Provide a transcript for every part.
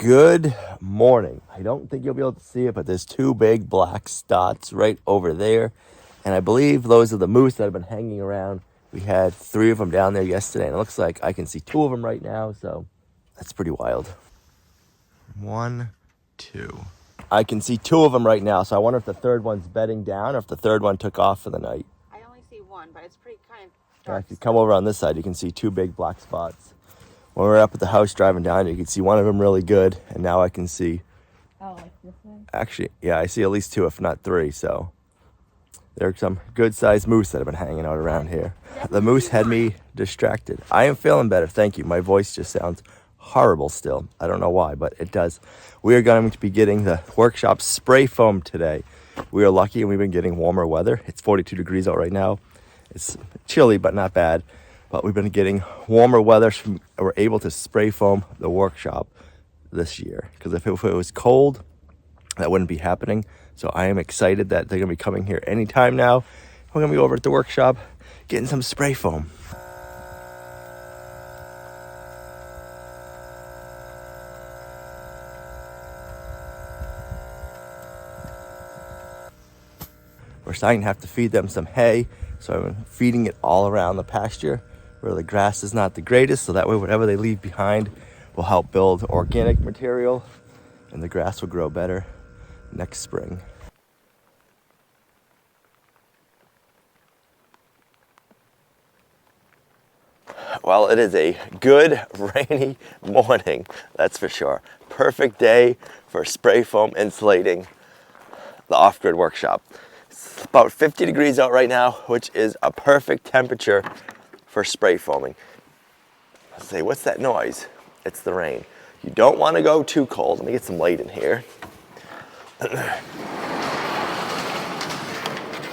Good morning. I don't think you'll be able to see it, but there's two big black dots right over there. And I believe those are the moose that have been hanging around. We had 3 of them down there yesterday, and it looks like I can see 2 of them right now, so that's pretty wild. 1, 2. I can see 2 of them right now, so I wonder if the third one's bedding down or if the third one took off for the night. I only see 1, but it's pretty kind of dark. If you come over on this side, you can see 2 big black spots. When we were up at the house driving down, you could see one of them really good, and now I can see... Oh, like this way? Actually, yeah, I see at least 2, if not 3, so... There are some good-sized moose that have been hanging out around here. The moose had me distracted. I am feeling better, thank you. My voice just sounds horrible still. I don't know why, but it does. We are going to be getting the WorkShop spray foam today. We are lucky and we've been getting warmer weather. It's 42 degrees out right now. It's chilly, but not bad. But we've been getting warmer weather, so we're able to spray foam the WorkShop this year. Because if it was cold, that wouldn't be happening. So I am excited that they're going to be coming here anytime now. We're going to be over at the WorkShop getting some spray foam. We're starting to have to feed them some hay. So I'm feeding it all around the pasture where the grass is not the greatest. So that way whatever they leave behind will help build organic material and the grass will grow better next spring. Well, it is a good rainy morning, that's for sure. Perfect day for spray foam insulating the off-grid WorkShop. It's about 50 degrees out right now, which is a perfect temperature for spray foaming. Let's say, what's that noise? It's the rain. You don't want to go too cold. Let me get some light in here.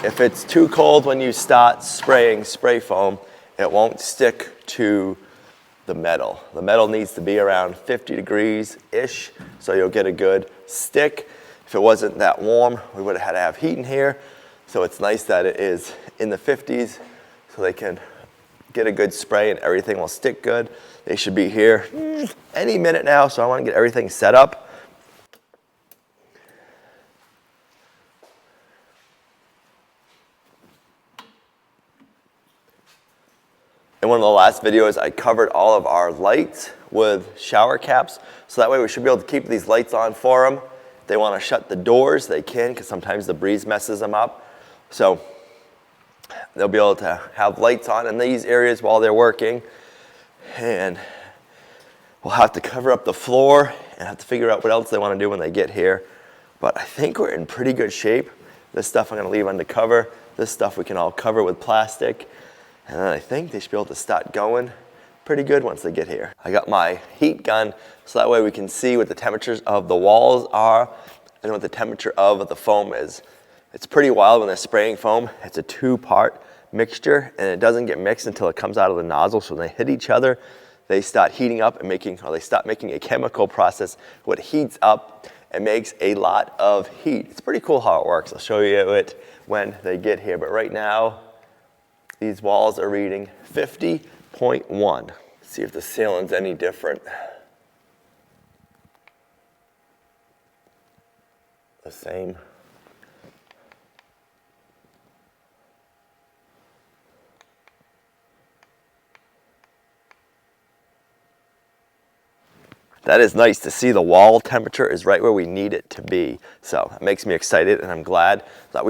If it's too cold when you start spraying spray foam, it won't stick to the metal. The metal needs to be around 50 degrees-ish, so you'll get a good stick. If it wasn't that warm, we would have had to have heat in here. So it's nice that it is in the 50s, so they can get a good spray and everything will stick good. They should be here any minute now, so I want to get everything set up. In one of the last videos, I covered all of our lights with shower caps, so that way we should be able to keep these lights on for them. If they want to shut the doors, they can, because sometimes the breeze messes them up. So they'll be able to have lights on in these areas while they're working. And we'll have to cover up the floor and have to figure out what else they want to do when they get here. But I think we're in pretty good shape. This stuff I'm going to leave under cover. This stuff we can all cover with plastic. And then I think they should be able to start going pretty good once they get here. I got my heat gun, so that way we can see what the temperatures of the walls are and what the temperature of the foam is. It's pretty wild when they're spraying foam. It's a 2-part mixture, and it doesn't get mixed until it comes out of the nozzle. So when they hit each other, they start heating up and they start making a chemical process. What heats up and makes a lot of heat. It's pretty cool how it works. I'll show you it when they get here. But right now, these walls are reading 50.1. See if the ceiling's any different. The same. That is nice to see the wall temperature is right where we need it to be. So it makes me excited, and I'm glad that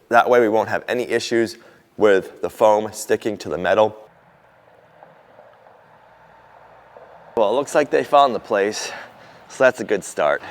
that way we won't have any issues with the foam sticking to the metal. Well, it looks like they found the place, so that's a good start.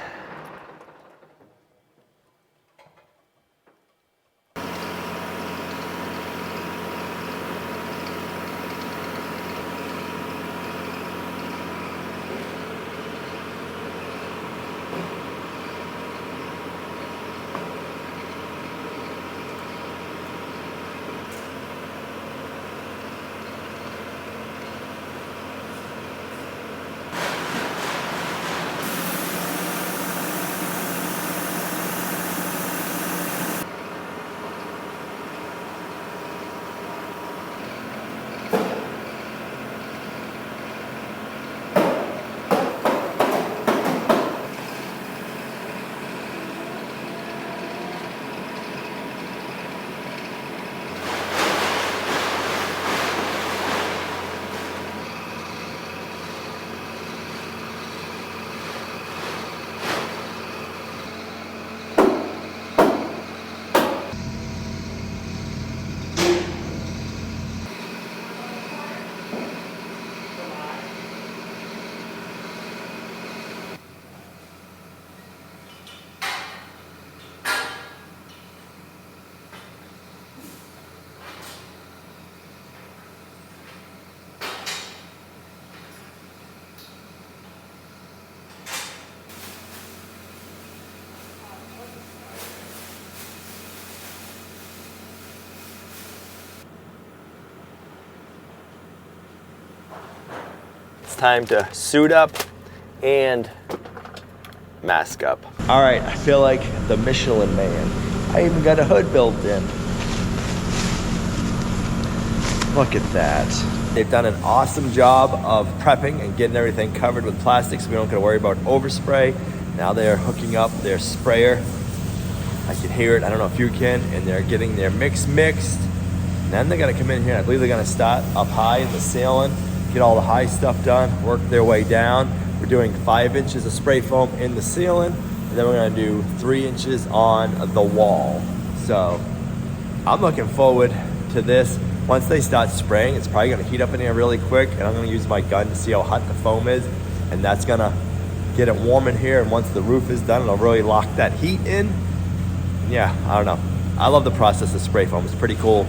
time to suit up and mask up. All right, I feel like the Michelin Man. I even got a hood built in. Look at that. They've done an awesome job of prepping and getting everything covered with plastic so we don't have to worry about overspray. Now they're hooking up their sprayer. I can hear it, I don't know if you can, and they're getting their mixed. And then they're gonna come in here, and I believe they're gonna start up high in the ceiling, get all the high stuff done, work their way down. We're doing 5 inches of spray foam in the ceiling, and then we're gonna do 3 inches on the wall. So I'm looking forward to this. Once they start spraying, it's probably gonna heat up in here really quick, and I'm gonna use my gun to see how hot the foam is, and that's gonna get it warm in here, and once the roof is done, it'll really lock that heat in. Yeah, I don't know. I love the process of spray foam. It's pretty cool.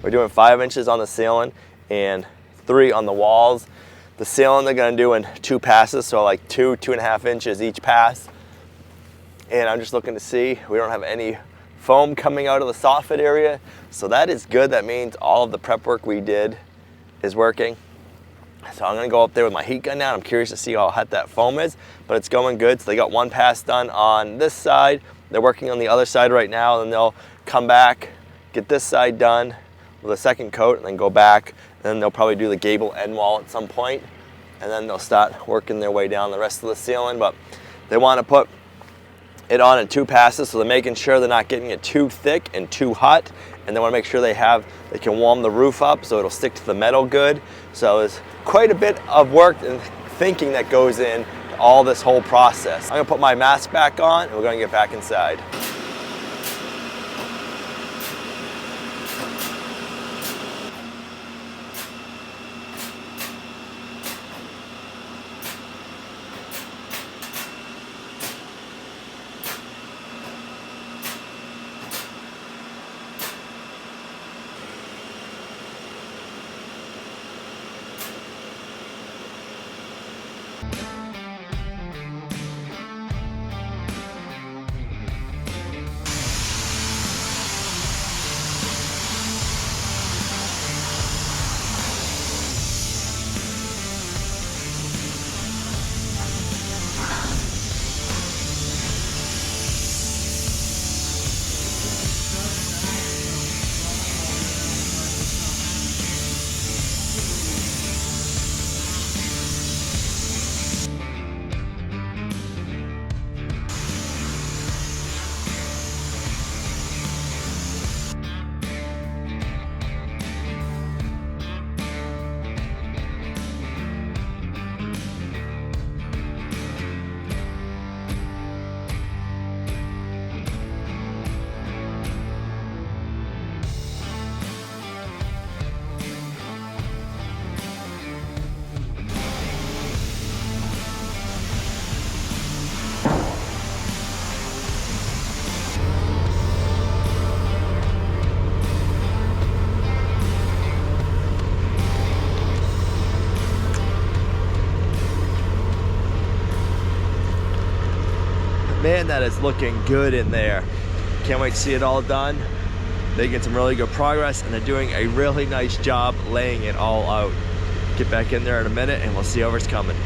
We're doing 5 inches on the ceiling and 3 on the walls. The ceiling they're gonna do in 2 passes, so like 2.5 inches each pass. And I'm just looking to see, we don't have any foam coming out of the soffit area. So that is good. That means all of the prep work we did is working. So I'm gonna go up there with my heat gun now. I'm curious to see how hot that foam is, but it's going good. So they got 1 pass done on this side. They're working on the other side right now, and then they'll come back, get this side done with a 2nd coat, and then go back. And then they'll probably do the gable end wall at some point, and then they'll start working their way down the rest of the ceiling. But they wanna put it on in 2 passes, so they're making sure they're not getting it too thick and too hot, and and they want to make sure they can warm the roof up so it'll stick to the metal good. So there's quite a bit of work and thinking that goes in to all this whole process. I'm gonna put my mask back on and we're gonna get back inside. Man, that is looking good in there. Can't wait to see it all done. They get some really good progress and they're doing a really nice job laying it all out. Get back in there in a minute and we'll see whoever's coming.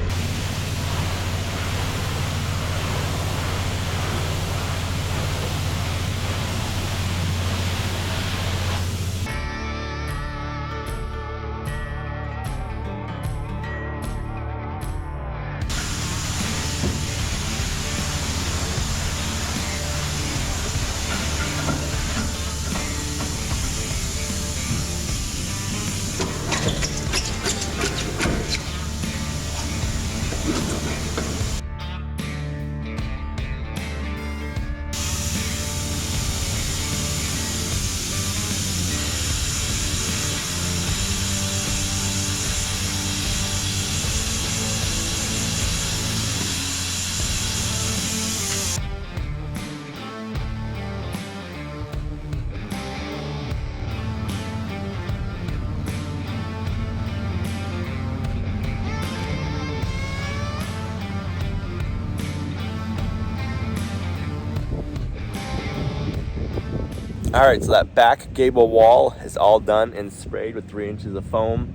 All right, so that back gable wall is all done and sprayed with 3 inches of foam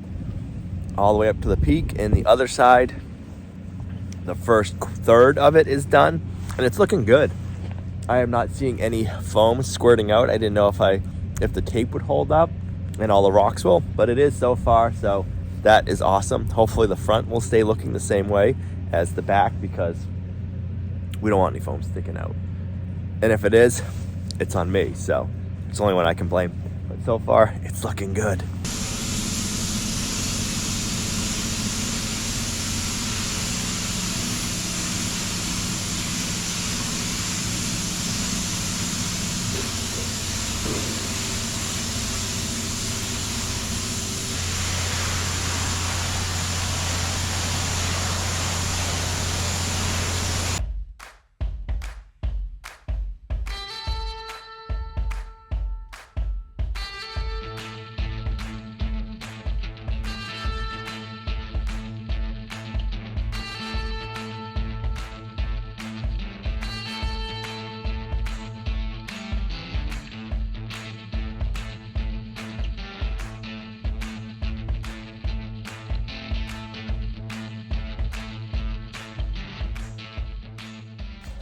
all the way up to the peak. And the other side, the first third of it is done and it's looking good. I am not seeing any foam squirting out. I didn't know if the tape would hold up and all the rocks will, but it is so far, so that is awesome. Hopefully the front will stay looking the same way as the back because we don't want any foam sticking out. And if it is, it's on me, so it's the only one I can blame. But so far, it's looking good.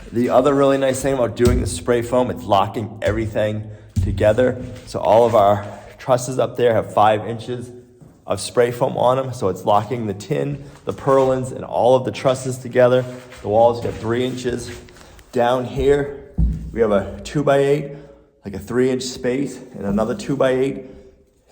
The other really nice thing about doing the spray foam, it's locking everything together. So all of our trusses up there have 5 inches of spray foam on them. So it's locking the tin, the purlins, and all of the trusses together. The wall's got 3 inches. Down here, we have a 2x8, like a 3-inch space and another 2x8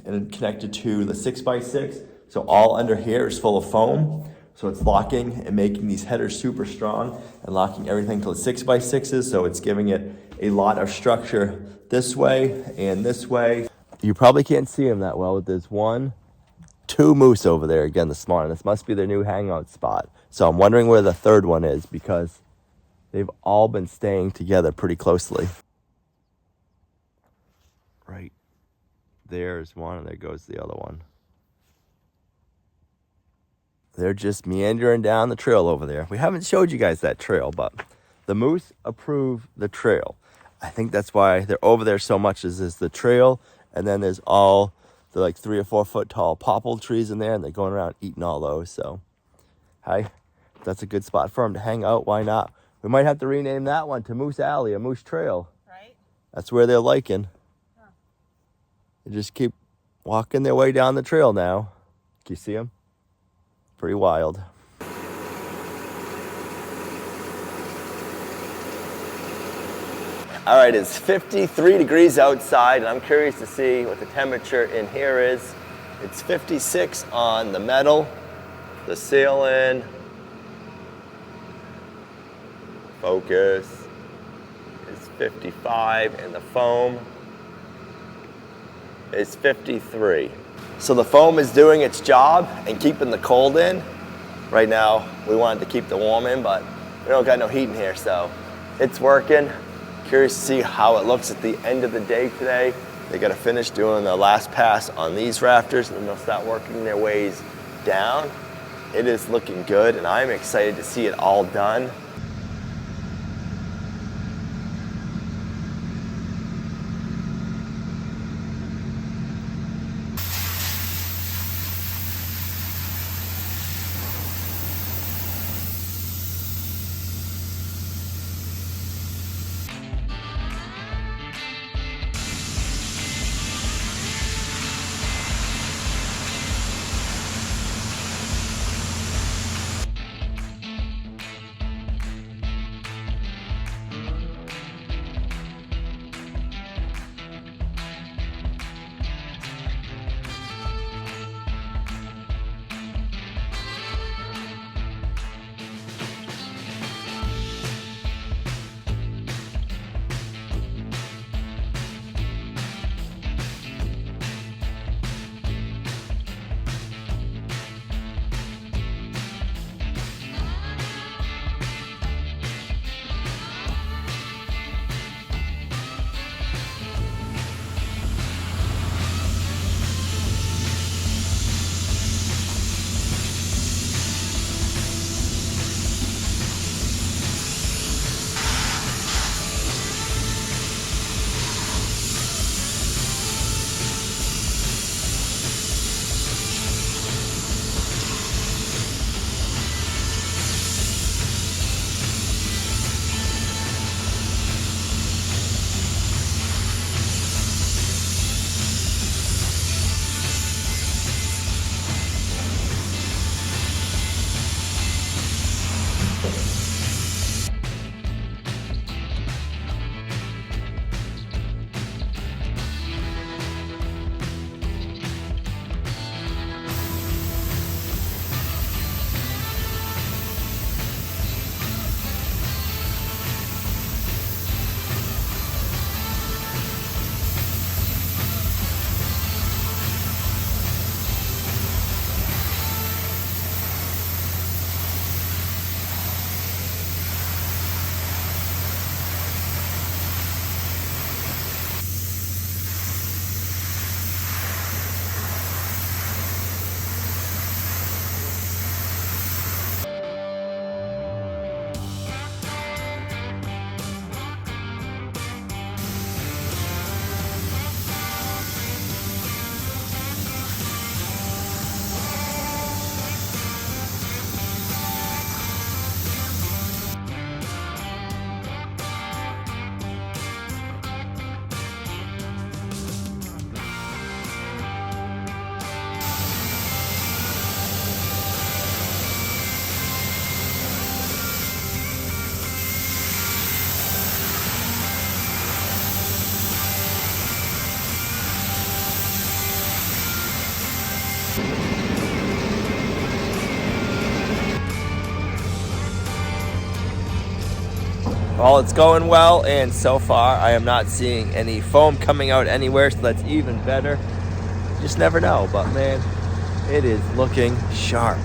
and connected to the 6x6. So all under here is full of foam. So it's locking and making these headers super strong and locking everything to the 6x6s. So it's giving it a lot of structure this way and this way. You probably can't see them that well, but there's 2 moose over there again this morning. This must be their new hangout spot. So I'm wondering where the third one is because they've all been staying together pretty closely. Right there's one, and there goes the other one. They're just meandering down the trail over there. We haven't showed you guys that trail, but the moose approve the trail. I think that's why they're over there so much is the trail, and then there's all the like 3 or 4 foot tall popple trees in there, and they're going around eating all those. So, hey, that's a good spot for them to hang out. Why not? We might have to rename that one to Moose Alley or Moose Trail. Right? That's where they're liking. Huh. They just keep walking their way down the trail now. Can you see them? Pretty wild. All right, it's 53 degrees outside, and I'm curious to see what the temperature in here is. It's 56 on the metal, the ceiling, focus is 55, and the foam is 53. So the foam is doing its job and keeping the cold in. Right now, we wanted to keep the warm in, but we don't got no heat in here, so it's working. Curious to see how it looks at the end of the day today. They got to finish doing the last pass on these rafters, and then they'll start working their ways down. It is looking good, and I'm excited to see it all done. Well, it's going well, and so far I am not seeing any foam coming out anywhere, so that's even better. You just never know, but man, it is looking sharp.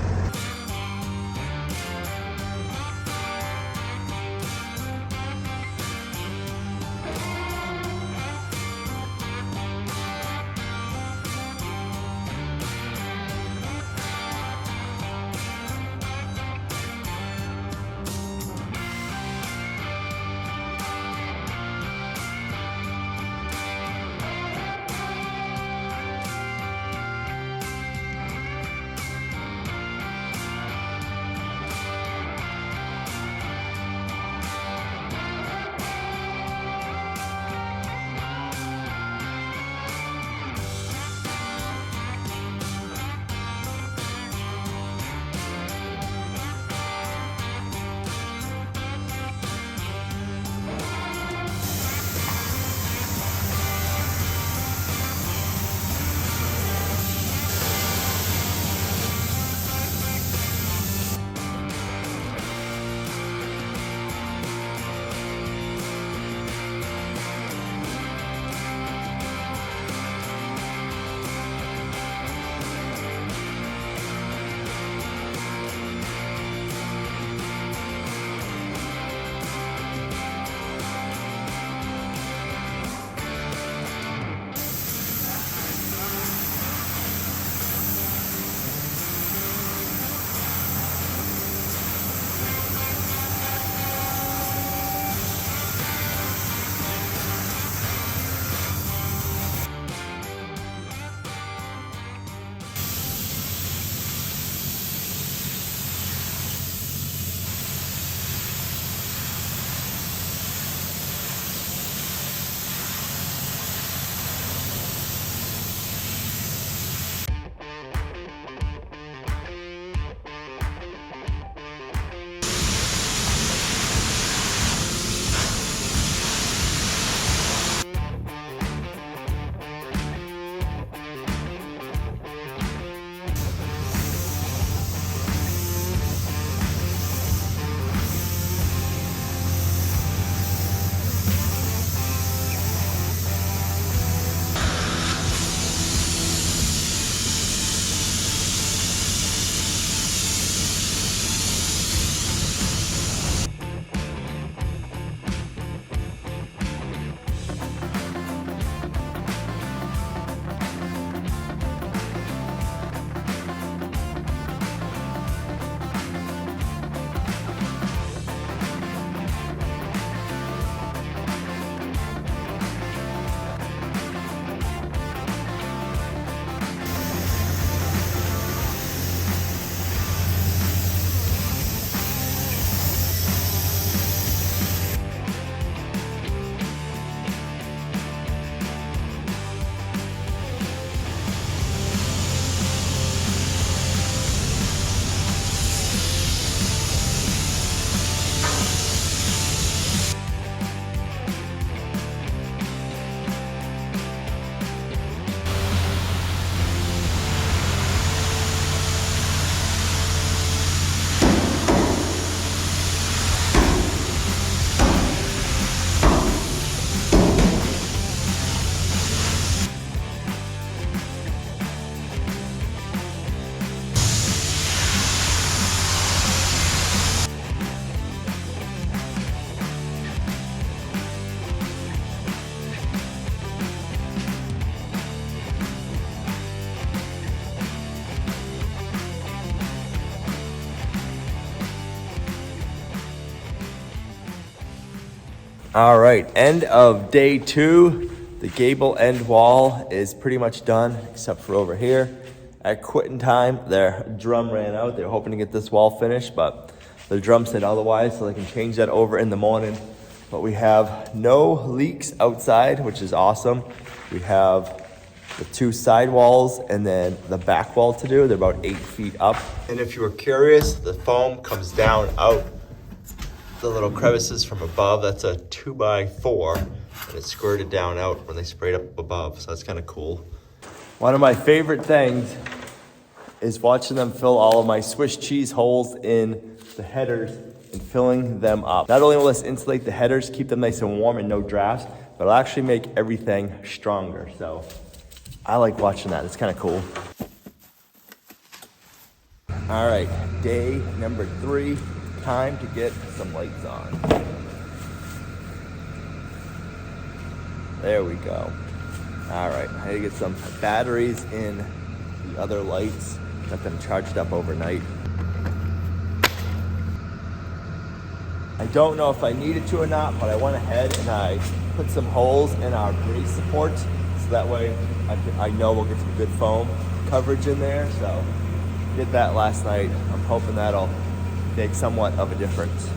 All right, end of day 2. The gable end wall is pretty much done, except for over here. At quitting time, their drum ran out. They were hoping to get this wall finished, but the drum said otherwise, so they can change that over in the morning. But we have no leaks outside, which is awesome. We have the 2 side walls and then the back wall to do. They're about 8 feet up. And if you were curious, the foam comes down out the little crevices from above. That's a 2x4, and it squirted down out when they sprayed up above, so that's kind of cool. One of my favorite things is watching them fill all of my Swiss cheese holes in the headers and filling them up. Not only will this insulate the headers, keep them nice and warm and no drafts, but it'll actually make everything stronger. So I like watching that. It's kind of cool. All right, day number 3, time to get some lights on. There we go. All right, I need to get some batteries in the other lights, got them charged up overnight. I don't know if I needed to or not, but I went ahead and I put some holes in our brace support, so that way I know we'll get some good foam coverage in there. So did that last night. I'm hoping that'll make somewhat of a difference.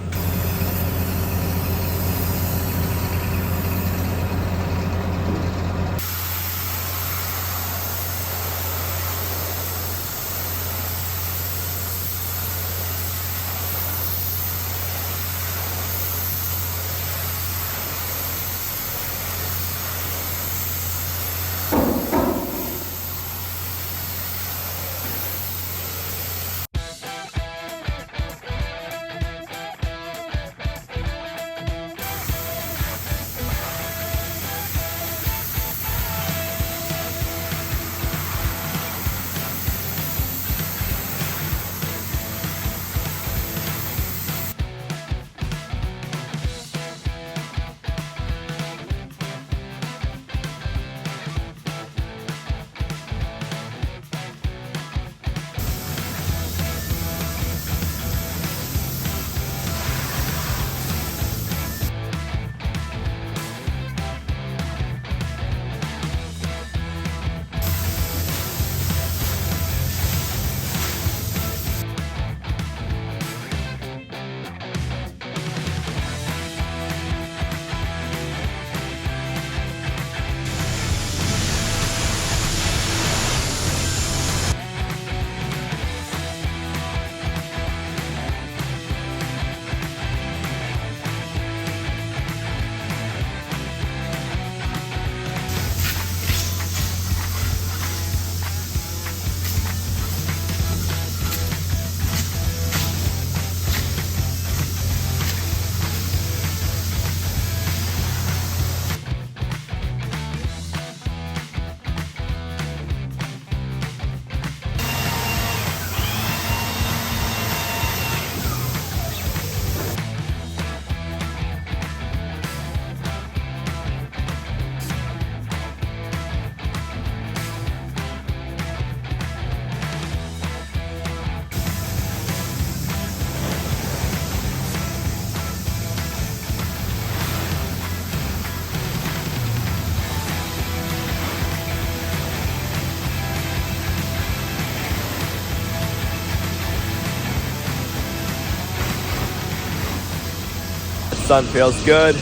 Sun feels good.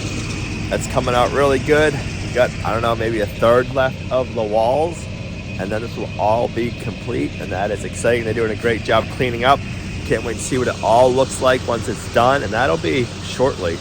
That's coming out really good. We got, I don't know, maybe a third left of the walls, and then this will all be complete, and that is exciting. They're doing a great job cleaning up. Can't wait to see what it all looks like once it's done, and that'll be shortly.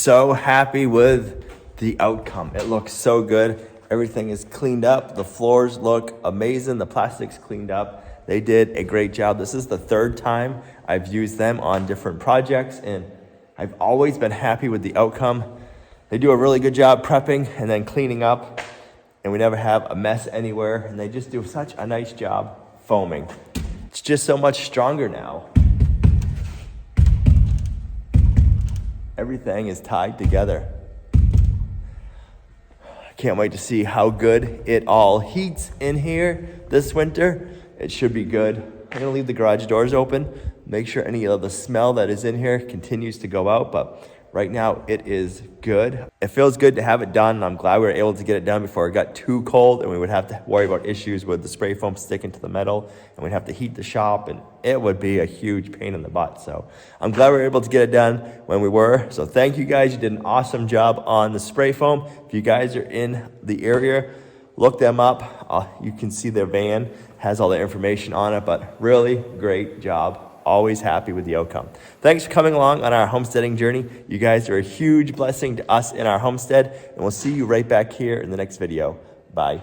so happy with the outcome. It looks so good. Everything is cleaned up. The floors look amazing. The plastic's cleaned up. They did a great job. This is the third time I've used them on different projects, and I've always been happy with the outcome. They do a really good job prepping and then cleaning up, and we never have a mess anywhere, and they just do such a nice job foaming. It's just so much stronger now. Everything is tied together. I can't wait to see how good it all heats in here this winter. It should be good. I'm gonna leave the garage doors open, make sure any of the smell that is in here continues to go out, but right now it is good. It feels good to have it done, and I'm glad we were able to get it done before it got too cold and we would have to worry about issues with the spray foam sticking to the metal, and we'd have to heat the shop, and it would be a huge pain in the butt. So I'm glad we were able to get it done when we were. So thank you guys. You did an awesome job on the spray foam. If you guys are in the area, look them up. You can see their van has all the information on it, but really great job. Always happy with the outcome. Thanks for coming along on our homesteading journey. You guys are a huge blessing to us in our homestead, and we'll see you right back here in the next video. Bye.